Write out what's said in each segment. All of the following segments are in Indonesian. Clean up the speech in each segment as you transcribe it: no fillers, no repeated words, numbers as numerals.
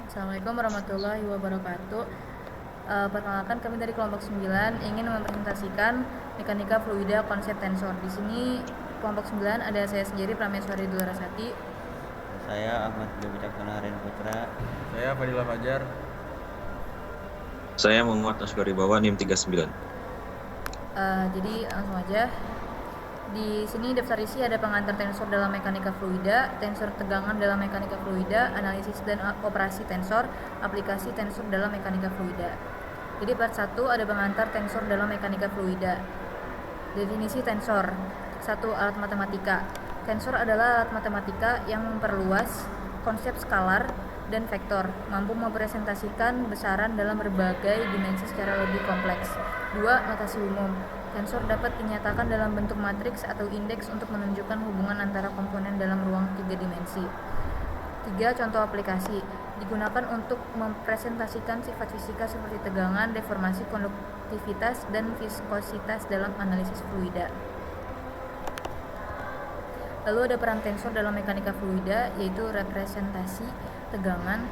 Assalamualaikum warahmatullahi wabarakatuh. Perkenalkan, kami dari kelompok 9 ingin mempresentasikan mekanika fluida konsep tensor. Di sini kelompok 9 ada saya sendiri, Prameswari Dularasati. Saya Ahmad Budi Wicaksana Haren Putra. Saya Fadilah Fajar. Saya Muhammad Asgari Bawa NIM 39. Jadi langsung aja. Di sini daftar isi ada pengantar tensor dalam mekanika fluida, tensor tegangan dalam mekanika fluida, analisis dan operasi tensor, aplikasi tensor dalam mekanika fluida. Jadi part 1 ada pengantar tensor dalam mekanika fluida. Definisi tensor. 1. Alat matematika. Tensor adalah alat matematika yang memperluas konsep skalar dan vektor, mampu mempresentasikan besaran dalam berbagai dimensi secara lebih kompleks. 2. Notasi umum. Tensor dapat dinyatakan dalam bentuk matriks atau indeks untuk menunjukkan hubungan antara komponen dalam ruang 3 dimensi. 3. Contoh aplikasi. Digunakan untuk mempresentasikan sifat fisika seperti tegangan, deformasi, konduktivitas, dan viskositas dalam analisis fluida. Lalu ada peran tensor dalam mekanika fluida, yaitu representasi tegangan.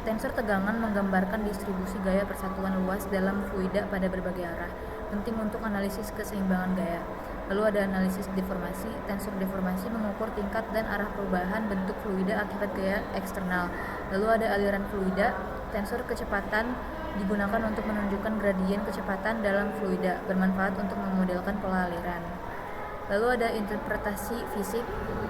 Tensor tegangan menggambarkan distribusi gaya persatuan luas dalam fluida pada berbagai arah, penting untuk analisis keseimbangan gaya. Lalu ada analisis deformasi. Tensor deformasi mengukur tingkat dan arah perubahan bentuk fluida akibat gaya eksternal. Lalu ada aliran fluida. Tensor kecepatan digunakan untuk menunjukkan gradien kecepatan dalam fluida, bermanfaat untuk memodelkan pola aliran. Lalu ada interpretasi fisik,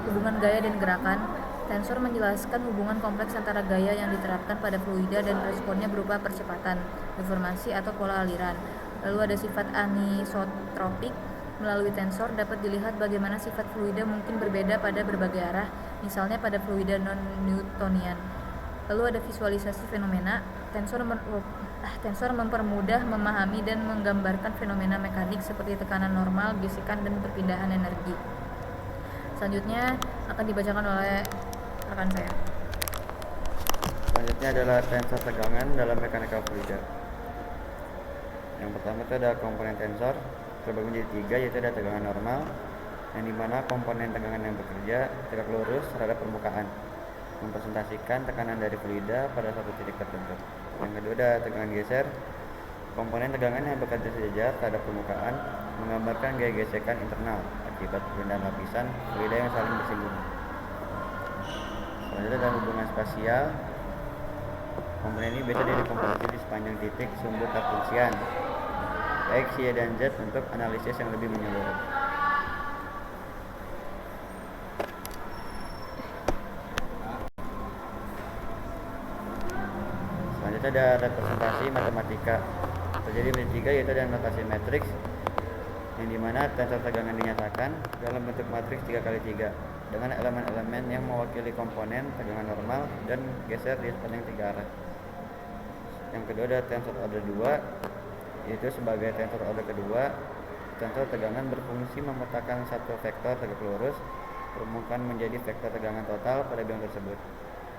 hubungan gaya dan gerakan. Tensor menjelaskan hubungan kompleks antara gaya yang diterapkan pada fluida dan responnya berupa percepatan, deformasi, atau pola aliran. Lalu ada sifat anisotropik. Melalui tensor dapat dilihat bagaimana sifat fluida mungkin berbeda pada berbagai arah, misalnya pada fluida non-Newtonian. Lalu ada visualisasi fenomena. Tensor mempermudah memahami dan menggambarkan fenomena mekanik seperti tekanan normal, gesekan, dan perpindahan energi. Selanjutnya akan dibacakan oleh rekan saya. Selanjutnya adalah tensor tegangan dalam mekanika fluida. Yang pertama itu ada komponen tensor, terbagi menjadi 3, yaitu ada tegangan normal, yang dimana komponen tegangan yang bekerja tegak lurus terhadap permukaan, mempresentasikan tekanan dari fluida pada suatu titik tertentu. Yang kedua ada tegangan geser, komponen tegangan yang bekerja sejajar terhadap permukaan, menggambarkan gaya gesekan internal akibat perpindahan lapisan fluida yang saling bersinggungan. Selanjutnya ada hubungan spasial. Komponen ini biasa dikomposisi di sepanjang titik sumbu Cartesian, baik Y dan Z, untuk analisis yang lebih menyeluruh. Selanjutnya ada representasi matematika. Terjadi menjadi 3, yaitu ada notasi matriks, yang dimana tensor tegangan dinyatakan dalam bentuk matriks 3x3 dengan elemen-elemen yang mewakili komponen tegangan normal dan geser di sepanjang 3 arah. Yang kedua ada tensor order 2, yaitu sebagai tensor order kedua, tensor tegangan berfungsi memetakan satu vektor tegak lurus, permukaan menjadi vektor tegangan total pada bidang tersebut.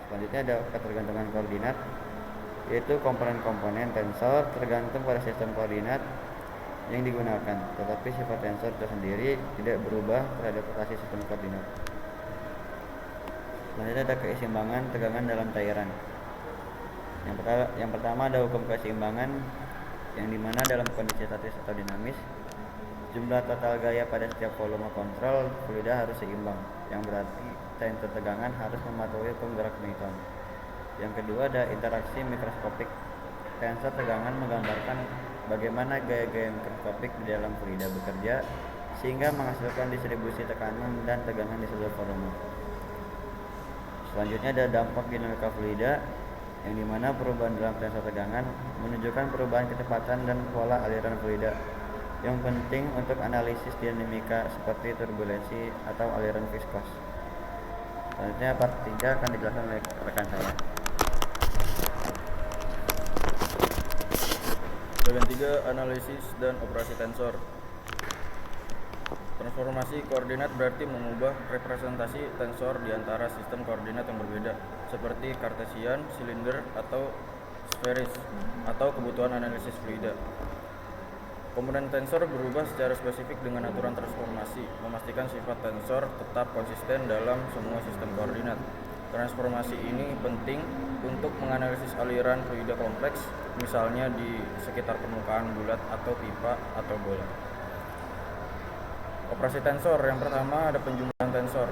Selanjutnya ada ketergantungan koordinat, yaitu komponen-komponen tensor tergantung pada sistem koordinat yang digunakan, tetapi sifat tensor itu sendiri tidak berubah terhadap rotasi sistem koordinat. Selanjutnya ada keseimbangan tegangan dalam cairan. Yang pertama ada hukum keseimbangan, yang dimana dalam kondisi statis atau dinamis, jumlah total gaya pada setiap volume kontrol fluida harus seimbang, yang berarti tensor tegangan harus mematuhi hukum gerak Newton. Yang kedua ada interaksi mikroskopik. Tensor tegangan menggambarkan bagaimana gaya-gaya mikroskopik di dalam fluida bekerja sehingga menghasilkan distribusi tekanan dan tegangan di seluruh volume. Selanjutnya ada dampak dinamika fluida, yang dimana perubahan dalam tensor tegangan menunjukkan perubahan kecepatan dan pola aliran fluida yang penting untuk analisis dinamika seperti turbulensi atau aliran viskos. Selanjutnya part 3 akan dijelaskan oleh rekan saya. Bagian 3, analisis dan operasi tensor. Transformasi koordinat berarti mengubah representasi tensor di antara sistem koordinat yang berbeda, seperti Cartesian, silinder, atau sferis, atau kebutuhan analisis fluida. Komponen tensor berubah secara spesifik dengan aturan transformasi, memastikan sifat tensor tetap konsisten dalam semua sistem koordinat. Transformasi ini penting untuk menganalisis aliran fluida kompleks, misalnya di sekitar permukaan bulat atau pipa atau bola. Operasi tensor yang pertama ada penjumlahan tensor.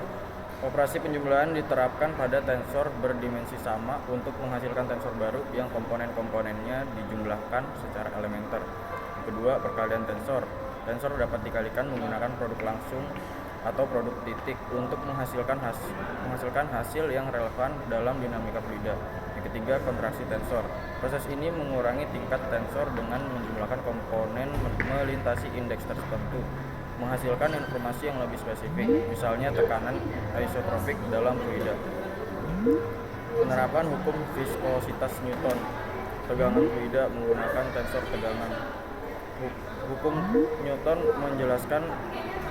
Operasi penjumlahan diterapkan pada tensor berdimensi sama untuk menghasilkan tensor baru yang komponen-komponennya dijumlahkan secara elementer. Yang kedua, perkalian tensor. Tensor dapat dikalikan menggunakan produk langsung atau produk titik untuk menghasilkan hasil yang relevan dalam dinamika fluida. Yang ketiga, kontraksi tensor. Proses ini mengurangi tingkat tensor dengan menjumlahkan komponen melintasi indeks tertentu, menghasilkan informasi yang lebih spesifik, misalnya tekanan isotropik dalam fluida. Penerapan hukum viskositas Newton. Tegangan fluida menggunakan tensor tegangan. Hukum Newton menjelaskan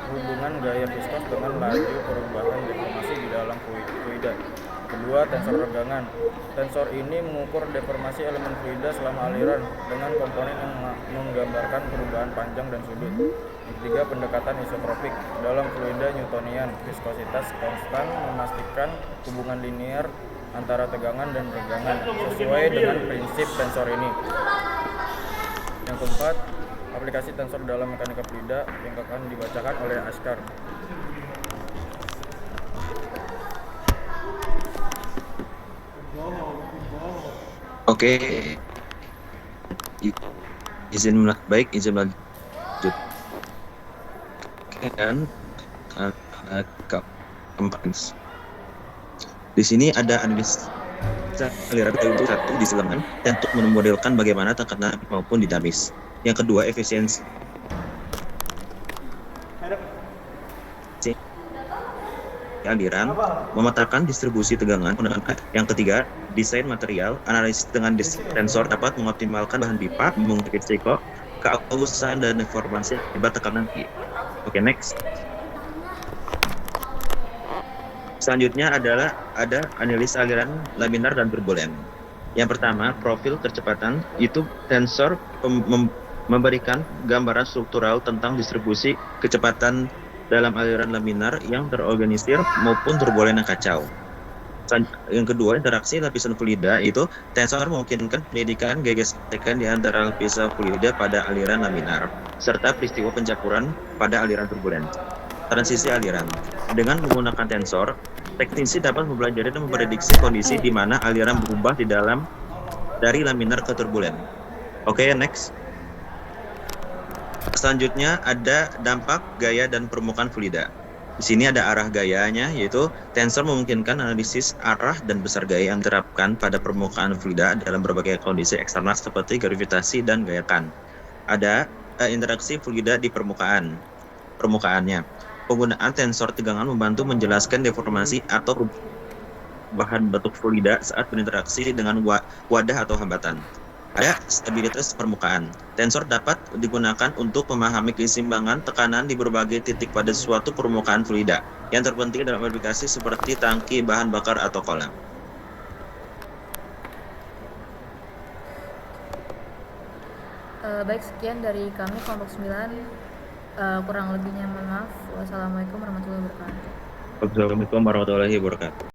hubungan gaya viskos dengan laju perubahan deformasi di dalam fluida. Kedua, tensor regangan. Tensor ini mengukur deformasi elemen fluida selama aliran dengan komponen yang menggambarkan perubahan panjang dan sudut. Ketiga, pendekatan isotropik. Dalam fluida Newtonian, viskositas konstan memastikan hubungan linear antara tegangan dan regangan sesuai dengan prinsip tensor ini. Yang keempat, aplikasi tensor dalam mekanika fluida yang akan dibacakan oleh Askar. Oke, izin lanjut. Oke kan, keempat. Di sini ada analisis aliran untuk satu di silangan untuk memodelkan bagaimana tekanan maupun dinamis. Yang kedua, efisiensi aliran, memetakan distribusi tegangan. Yang ketiga, desain material, analisis dengan tensor dapat mengoptimalkan bahan pipa, mengurangi risiko keausan dan deformasi akibat tekanan tinggi. Oke, next. Selanjutnya adalah ada analisis aliran laminar dan turbulen. Yang pertama, profil kecepatan, itu tensor memberikan gambaran struktural tentang distribusi kecepatan dalam aliran laminar yang terorganisir maupun turbulen yang kacau. Yang kedua, interaksi lapisan fluida, itu tensor memungkinkan pendidikan gesekan di antara lapisan fluida pada aliran laminar serta peristiwa pencampuran pada aliran turbulen. Transisi aliran. Dengan menggunakan tensor, teknisi dapat mempelajari dan memprediksi kondisi di mana aliran berubah dari laminar ke turbulen. Oke, next. Selanjutnya ada dampak gaya dan permukaan fluida. Di sini ada arah gayanya, yaitu tensor memungkinkan analisis arah dan besar gaya yang diterapkan pada permukaan fluida dalam berbagai kondisi eksternal seperti gravitasi dan gayakan. Ada interaksi fluida di permukaannya. Penggunaan tensor tegangan membantu menjelaskan deformasi atau bahan bentuk fluida saat berinteraksi dengan wadah atau hambatan. Ada stabilitas permukaan. Tensor dapat digunakan untuk memahami keseimbangan tekanan di berbagai titik pada suatu permukaan fluida yang terpenting dalam aplikasi seperti tangki bahan bakar atau kolam. Baik, sekian dari kami kelompok 9. Kurang lebihnya mohon maaf. Wassalamualaikum warahmatullahi wabarakatuh. Assalamualaikum warahmatullahi wabarakatuh.